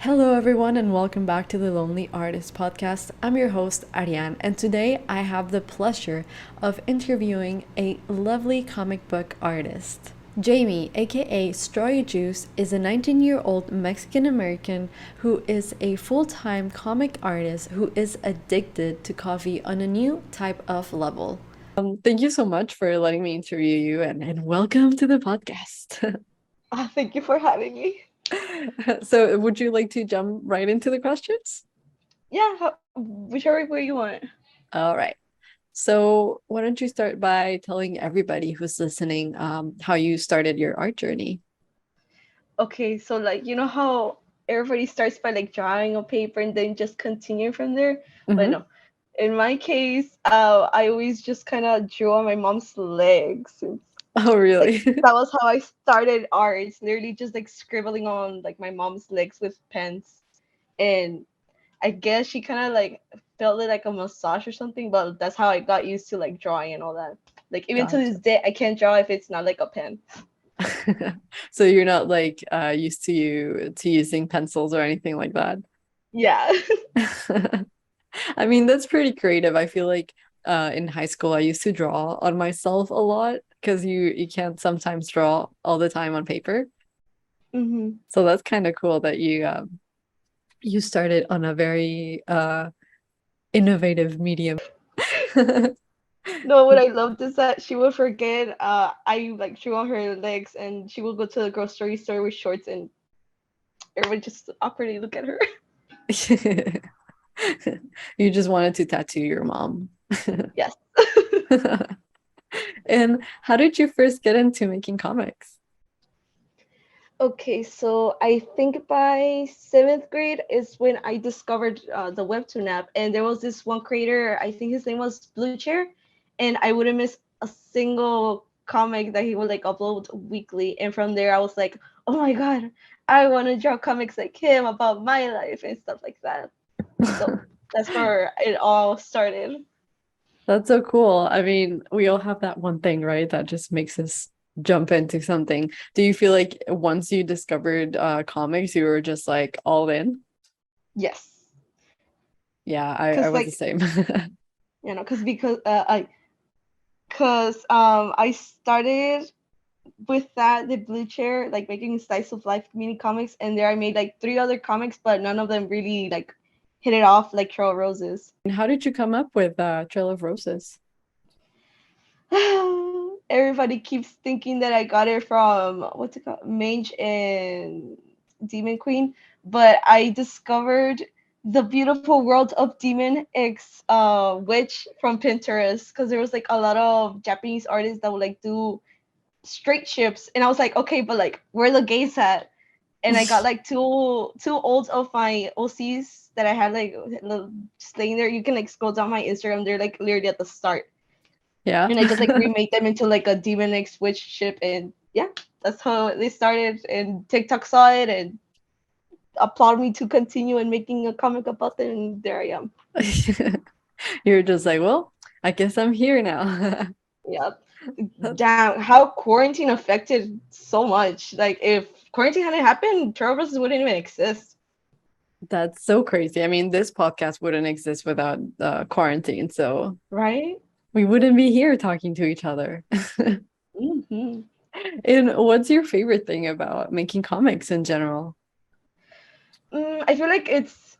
Hello, everyone, and welcome back to the Lonely Artist Podcast. I'm your host, Ariane, and today I have the pleasure of interviewing a lovely comic book artist. Yeimy, aka strawijuice, is a 19-year-old Mexican American who is a full time comic artist who is addicted to coffee on a new type of level. Thank you so much for letting me interview you and welcome to the podcast. Thank you for having me. So, would you like to jump right into the questions? Yeah, whichever way you want. All right. So, why don't you start by telling everybody who's listening how you started your art journey? Okay, so you know how everybody starts by drawing on paper and then just continue from there? But Hmm. no. In my case, I always just kind of drew on my mom's legs. Oh, really? That was how I started art. It's literally just scribbling on my mom's legs with pens. And I guess she kind of felt it like a massage or something, but that's how I got used to drawing and all that. Even to this Gotcha. day, I can't draw if it's not a pen. So you're not like used to using pencils or anything like that. Yeah. I mean, that's pretty creative. I feel like in high school I used to draw on myself a lot because you can't sometimes draw all the time on paper. hmm So that's kind of cool that you started on a very innovative medium. No, what I loved is that she would forget. I drew on her legs, and she would go to the grocery store with shorts, and everyone just awkwardly look at her. You just wanted to tattoo your mom. Yes. And how did you first get into making comics? Okay, so I think by seventh grade is when I discovered the Webtoon app, and there was this one creator. I think his name was Blue Chair, and I wouldn't miss a single comic that he would upload weekly. And from there, I was like, oh my god, I want to draw comics like him about my life and stuff like that. So that's where it all started. That's so cool. I mean, we all have that one thing, right? That just makes us jump into something. Do you feel like once you discovered comics, you were just like all in? Yes, Yeah, I because was the same. because I started with that the Blue Chair making slice of life mini comics, and there I made three other comics, but none of them really hit it off like Trail of Roses. And how did you come up with Trail of Roses? Everybody keeps thinking that I got it from what's it called, Mage and Demon Queen, but I discovered the beautiful world of Demon X Witch from Pinterest because there was a lot of Japanese artists that would do straight ships, and I was like, okay, but where the gays at? And I got two old of my OCs that I had just laying there. You can scroll down my Instagram; they're literally at the start, Yeah. and I just remade them into a Demon X Witch ship, and yeah, that's how they started. And TikTok saw it and applauded me to continue and making a comic about them, and there I am. You're just like, well, I guess I'm here now. Yeah. That's Damn, how quarantine affected so much. If quarantine hadn't happened, Trailblazers wouldn't even exist. that's so crazy. I mean, this podcast wouldn't exist without quarantine, so Right? we wouldn't be here talking to each other. hmm And what's your favorite thing about making comics in general? I feel like it's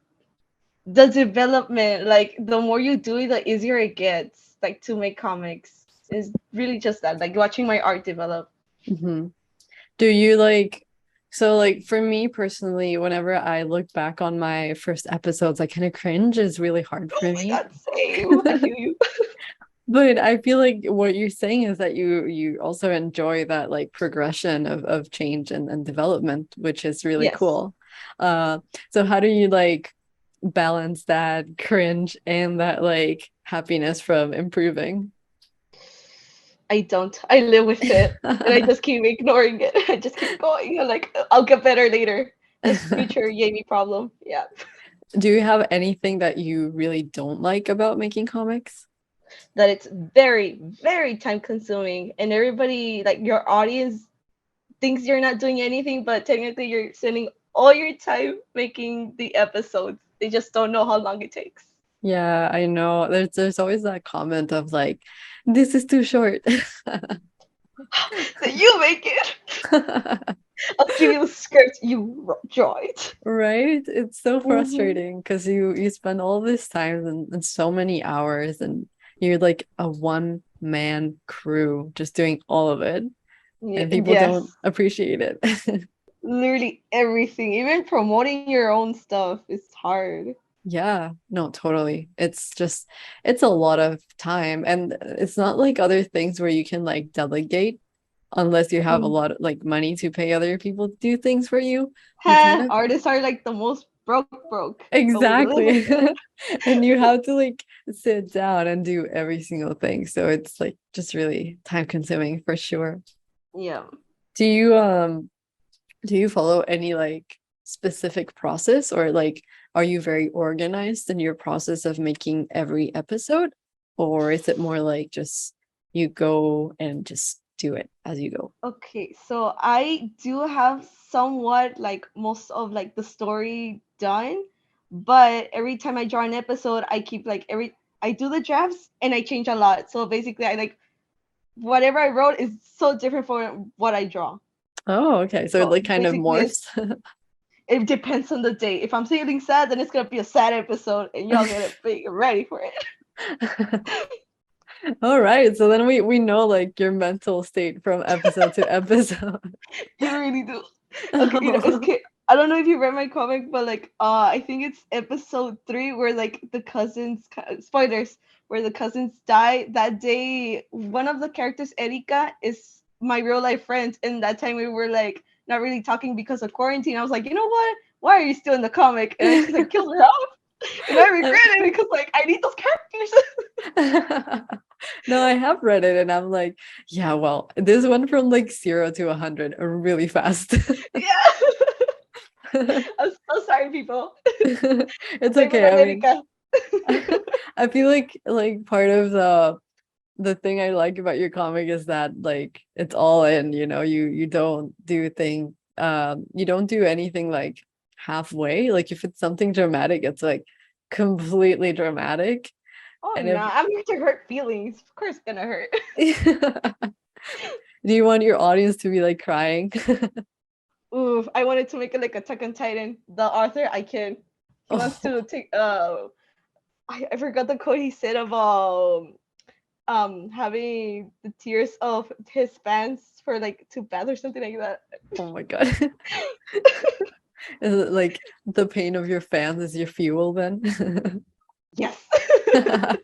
the development. The more you do it, the easier it gets. To make comics is really just that. Watching my art develop. Mhm. Do you like, so like for me personally, whenever I look back on my first episodes, I kind of cringe is really hard Oh for my me. god, same. I feel you. But I feel like what you're saying is that you also enjoy that like progression of change and development, which is really Yes. cool. Uh, so how do you like balance that cringe and that like happiness from improving? I don't. I live with it. And I just keep ignoring it. I just keep going. I'm like, I'll get better later. That's future Yeimy problem. Yeah. Do you have anything that you really don't like about making comics? That it's very, very time consuming. And everybody, your audience thinks you're not doing anything, but technically you're spending all your time making the episodes. They just don't know how long it takes. Yeah, I know. There's always that comment of like, this is too short. So you make it. I'll give you the script. You draw it. Right? It's so Hmm. frustrating because you spend all this time and so many hours and you're like a one man crew just doing all of it and people don't Yes. appreciate it. Literally everything. Even promoting your own stuff is hard. Yeah, no, totally. It's a lot of time and it's not like other things where you can like delegate unless you have a Mm. lot of like money to pay other people to do things for you. You kind of Artists are like the most broke, but we live with exactly. it. And you have to like sit down and do every single thing. So it's like just really time consuming for sure. Yeah. Do you do you follow any like specific process or like are you very organized in your process of making every episode? Or is it more like just you go and just do it as you go? Okay, so I do have somewhat like most of like the story done, but every time I draw an episode, I keep like I do the drafts and I change a lot. So basically, I like whatever I wrote is so different from what I draw. Oh, okay. So it So like kind of basically, morphs. it depends on the day. If I'm feeling sad, then it's gonna be a sad episode, and y'all gotta be ready for it. All right. So then we know like your mental state from episode to episode. You really do. Okay, okay. I don't know if you read my comic, but like, I think it's episode 3 where like the cousins, spoilers, where the cousins die. That day, one of the characters, Erika, is my real life friend, and that time we were like not really talking because of quarantine. I was like, you know what? Why are you still in the comic? And I just like killed her off, and I regret it because like I need those characters. No, I have read it and I'm like, yeah, well, this went from like 0 to 100 really fast. Yeah. I'm so sorry, people. It's Blame it okay. on I mean, Erika. I feel like part of the thing I like about your comic is that like it's all in, you know, you don't do you don't do anything like halfway. Like if it's something dramatic, it's like completely dramatic. Oh And no, I'm here to hurt feelings. Of course, it's gonna hurt. if do you want your audience to be like crying? Oof, I wanted to make it like Attack on Titan. The author, I can. He wants Oh, to take. I forgot the quote he said about having the tears of his fans for like to bath or something like that. oh my God. Is it like the pain of your fans is your fuel then? Yes. I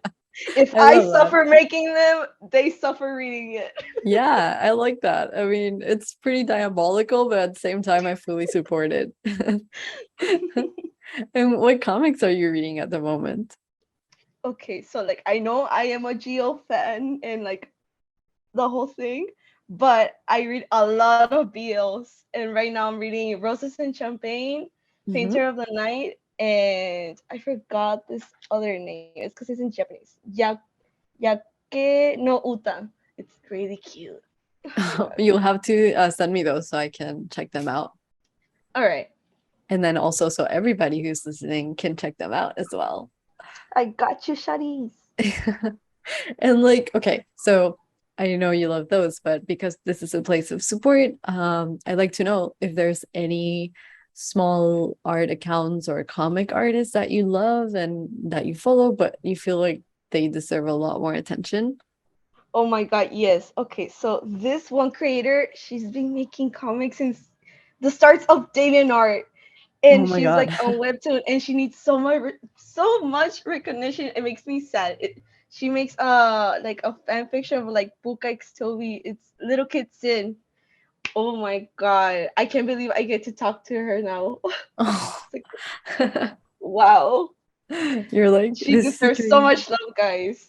If I love that. suffer making them, they suffer reading it. Yeah, I like that. I mean, it's pretty diabolical, but at the same time, I fully support it. And what comics are you reading at the moment? Okay, so like I know I am a Geo fan and like the whole thing, but I read a lot of BLs, and right now I'm reading Roses and Champagne, Mhm. Painter of the Night, and I forgot this other name. It's because it's in Japanese. Yake no Uta. It's really cute. Oh my god. You'll have to send me those so I can check them out. All right, And then also, so everybody who's listening can check them out as well. I got you, shawties. And like, okay, so I know you love those, but because this is a place of support, I'd like to know if there's any small art accounts or comic artists that you love and that you follow, but you feel like they deserve a lot more attention. Oh my god, yes. Okay, so this one creator, she's been making comics since the starts of DeviantArt, Oh and my she's God. like on Webtoon, and she needs so much recognition. It makes me sad. She makes like a fan fiction of like Buka X Toby. It's littlekidsin. Oh my god, I can't believe I get to talk to her now. Oh. It's like, wow, You're like, she this is a deserves so dream. much love, guys.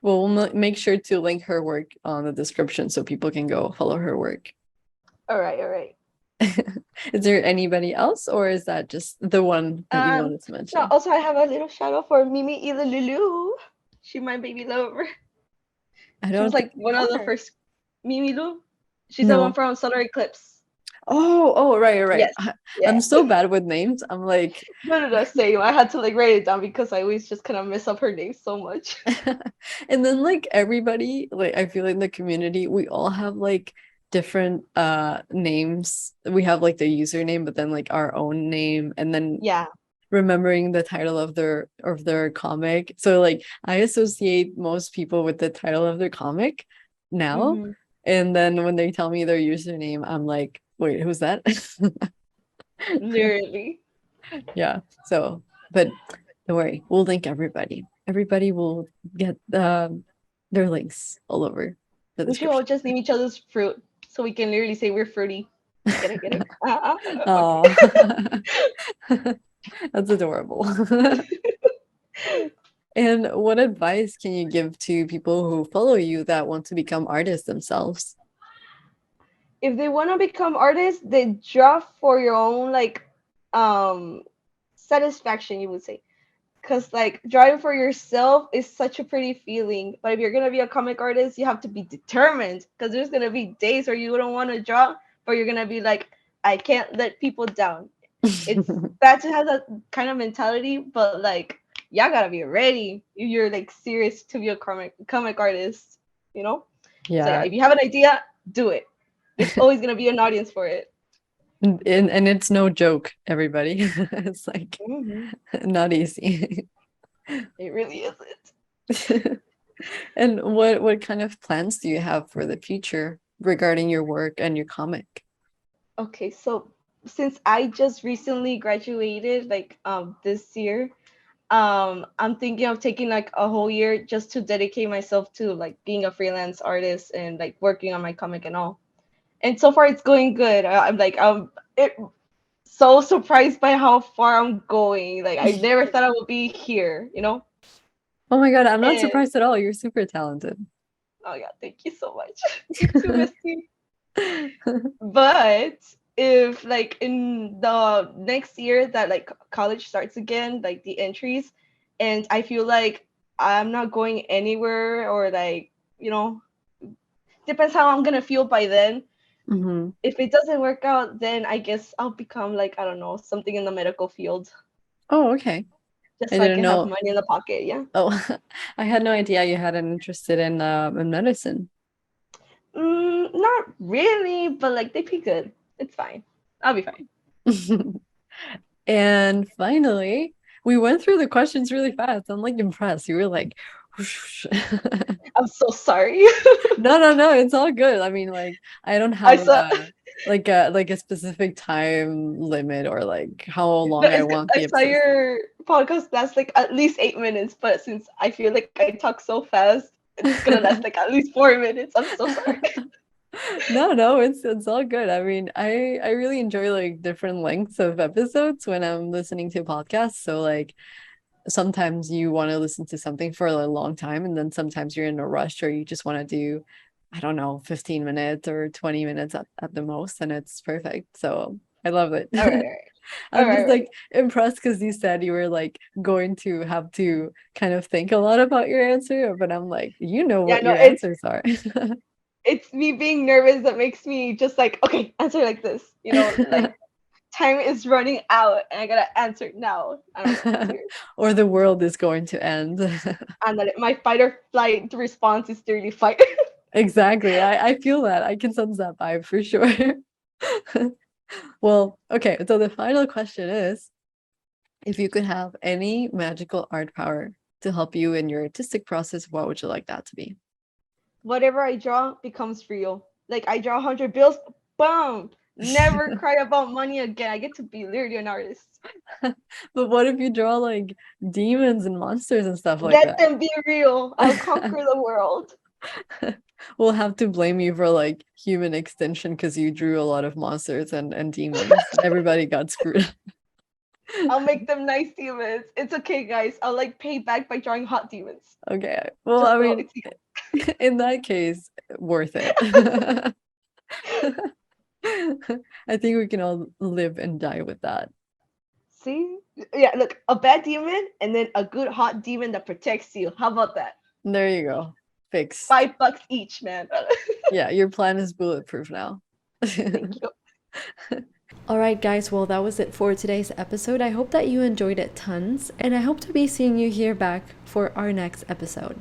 Well, we'll make sure to link her work on the description so people can go follow her work. All right, all right. Is there anybody else, or is that just the one that you Um, wanted to no, mention? also I have a little shout out for mimiillu. She my baby lover. I She was don't think like one of the are. first mimiillu. She's the one No. from Solar Eclipse. Oh, right. Yes. Yeah. I'm so bad with names. I'm like, No, no, no, same. I had to like write it down because I always just kind of mess up her name so much. and then like everybody, like I feel like in the community, we all have like different names. We have like the username, but then like our own name, and then Yeah. remembering the title of their comic. So like I associate most people with the title of their comic now. Hmm. And then when they tell me their username, I'm like, wait, who's that? Literally. Yeah. So, but don't worry, we'll link everybody. Everybody will get their links all over the We should all description. just name each other's fruit so we can literally say we're fruity. Get it? Okay. Oh, that's adorable. And what advice can you give to people who follow you that want to become artists themselves? If they want to become artists, they draw for your own like um satisfaction, you would say. Because like drawing for yourself is such a pretty feeling, but if you're gonna be a comic artist, you have to be determined because there's gonna be days where you don't want to draw, but you're gonna be like, I can't let people down. It's bad to have that kind of mentality, but like y'all gotta be ready if you're like serious to be a comic artist, you know. So yeah, Yeah. if you have an idea, do it. There's always gonna be an audience for it. And it's no joke, everybody. It's like Hmm. not easy. It really isn't. And what kind of plans do you have for the future regarding your work and your comic? Okay, so since I just recently graduated, like this year, I'm thinking of taking like a whole year just to dedicate myself to like being a freelance artist and like working on my comic and all. And so far it's going good. I'm like it so surprised by how far I'm going. Like I never thought I would be here, you know? Oh my God, I'm not And surprised at all. You're super talented. oh yeah, thank you so much. You too, Misty. But if like in the next year that like college starts again, like the entries, and I feel like I'm not going anywhere or like, you know, depends how I'm gonna feel by then. Hmm. If it doesn't work out, then I guess I'll become like, I don't know, something in the medical field, Oh, okay. just I so I didn't can have know. money in the pocket. Yeah. Oh, I had no idea you had an interest in medicine. Not really, but like they pay good. It's fine. I'll be fine. And finally, we went through the questions really fast. I'm like impressed. You were like, whoosh. I'm so sorry. No, it's all good. I mean, like, I don't I have saw. like a specific time limit or like how No, long I it's good. want I the saw episodes. your podcast last like at least 8 minutes, but since I feel like I talk so fast, it's gonna last like at least 4 minutes. I'm so sorry. No, it's all good. I mean, I really enjoy like different lengths of episodes when I'm listening to podcasts. So like sometimes you want to listen to something for a long time, and then sometimes you're in a rush or you just want to do, I don't know, 15 minutes or 20 minutes at the most, and it's perfect. So I love it. All right, all right, all I'm right, just all right. like impressed because you said you were like going to have to kind of think a lot about your answer, but I'm like, you know Yeah, what no, your answers are. it's me being nervous that makes me just like, okay, answer like this. You know, like time is running out and I gotta answer now. I don't know. It's weird. Or the world is going to end. And that my fight or flight response is literally fight. Exactly. I feel that. I can sense that vibe for sure. Well, okay, so the final question is, if you could have any magical art power to help you in your artistic process, what would you like that to be? Whatever I draw becomes real. Like I draw 100 bills, boom. Never cry about money again. I get to be literally an artist. But what if you draw like demons and monsters and stuff like Let that? them be real. I'll conquer the world. We'll have to blame you for like human extinction because you drew a lot of monsters and demons. Everybody got screwed. I'll make them nice demons. It's okay, guys. I'll like pay back by drawing hot demons. Okay. Well, Just I so mean, it's equal. in that case, worth it. I think we can all live and die with that. See? Yeah, look, a bad demon and then a good hot demon that protects you. How about that? There you go. Fixed. $5 each, man. Yeah, your plan is bulletproof now. Thank you. Alright, guys, well, that was it for today's episode. I hope that you enjoyed it tons, and I hope to be seeing you here back for our next episode.